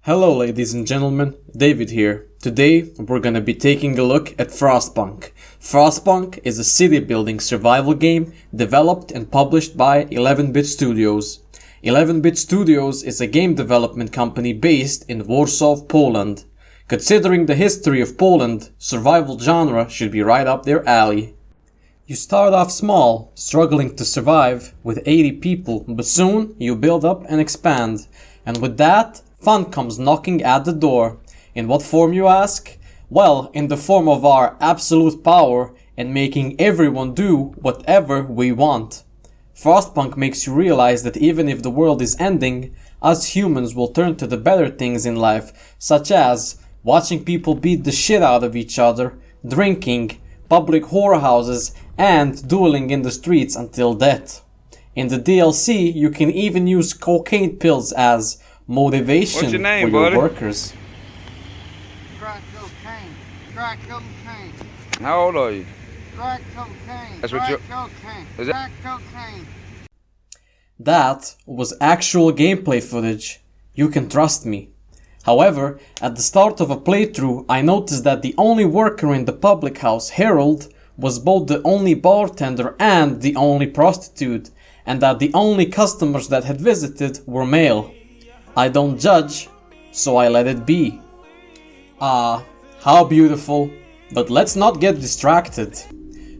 Hello ladies and gentlemen, David here. Today we're gonna be taking a look at Frostpunk. Frostpunk is a city building survival game developed and published by 11-Bit Studios. 11-Bit Studios is a game development company based in Warsaw, Poland. Considering the history of Poland, survival genre should be right up their alley. You start off small, struggling to survive with 80 people, but soon you build up and expand. And with that, fun comes knocking at the door. In what form, you ask? Well, in the form of our absolute power and making everyone do whatever we want. Frostpunk makes you realize that even if the world is ending, us humans will turn to the better things in life, such as watching people beat the shit out of each other, drinking, public whorehouses, and dueling in the streets until death. In the DLC, you can even use cocaine pills as motivation What's your name, for your buddy? workers. Crack cocaine. Crack cocaine. How old are you? Crack cocaine. That's what crack you- cocaine. Is that- Crack cocaine. That was actual gameplay footage. You can trust me. However, at the start of a playthrough, I noticed that the only worker in the public house, Harold, was both the only bartender and the only prostitute, and that the only customers that had visited were male. I don't judge, so I let it be. Ah, how beautiful. But let's not get distracted.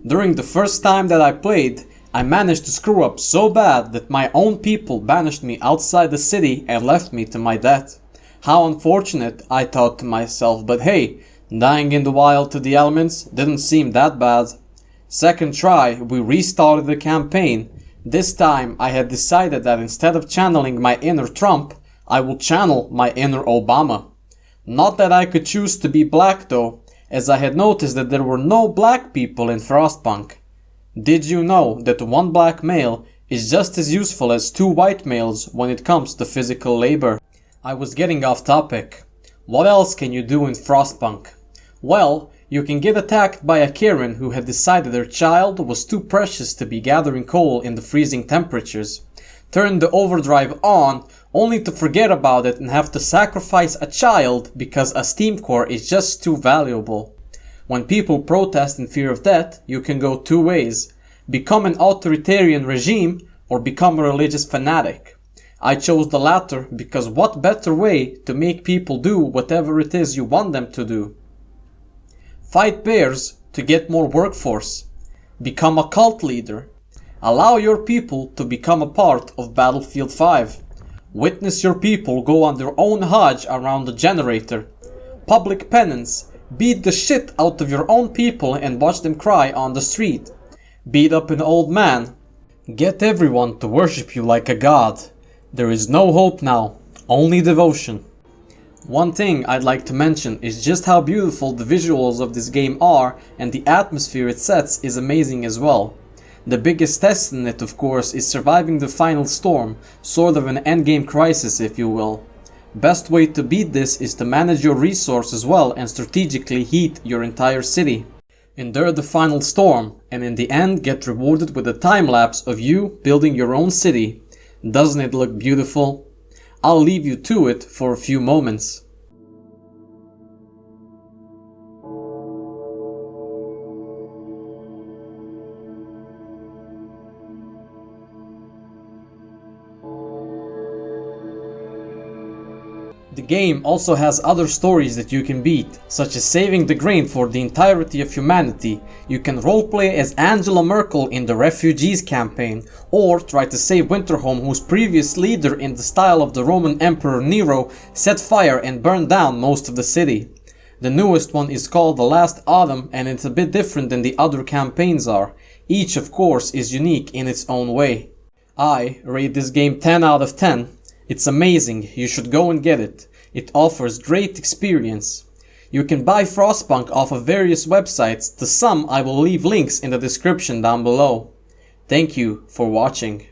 During the first time that I played, I managed to screw up so bad that my own people banished me outside the city and left me to my death. How unfortunate, I thought to myself, but hey, dying in the wild to the elements didn't seem that bad. Second try, we restarted the campaign. This time I had decided that instead of channeling my inner Trump, I will channel my inner Obama. Not that I could choose to be black though, as I had noticed that there were no black people in Frostpunk. Did you know that one black male is just as useful as two white males when it comes to physical labor? I was getting off topic. What else can you do in Frostpunk? Well, you can get attacked by a Karen who had decided her child was too precious to be gathering coal in the freezing temperatures. Turn the overdrive on only to forget about it and have to sacrifice a child because a steam core is just too valuable. When people protest in fear of death, you can go two ways. Become an authoritarian regime or become a religious fanatic. I chose the latter because what better way to make people do whatever it is you want them to do? Fight bears to get more workforce. Become a cult leader. Allow your people to become a part of Battlefield 5. Witness your people go on their own Hajj around the generator. Public penance. Beat the shit out of your own people and watch them cry on the street. Beat up an old man. Get everyone to worship you like a god. There is no hope now, only devotion. One thing I'd like to mention is just how beautiful the visuals of this game are, and the atmosphere it sets is amazing as well. The biggest test in it, of course, is surviving the final storm, sort of an endgame crisis if you will. Best way to beat this is to manage your resources well and strategically heat your entire city. Endure the final storm, and in the end get rewarded with a time-lapse of you building your own city. Doesn't it look beautiful? I'll leave you to it for a few moments. The game also has other stories that you can beat, such as saving the grain for the entirety of humanity. You can roleplay as Angela Merkel in the Refugees campaign, or try to save Winterholm, whose previous leader in the style of the Roman Emperor Nero set fire and burned down most of the city. The newest one is called The Last Autumn, and it's a bit different than the other campaigns are. Each of course is unique in its own way. I rate this game 10 out of 10. It's amazing, you should go and get it. It offers great experience. You can buy Frostpunk off of various websites, to some I will leave links in the description down below. Thank you for watching.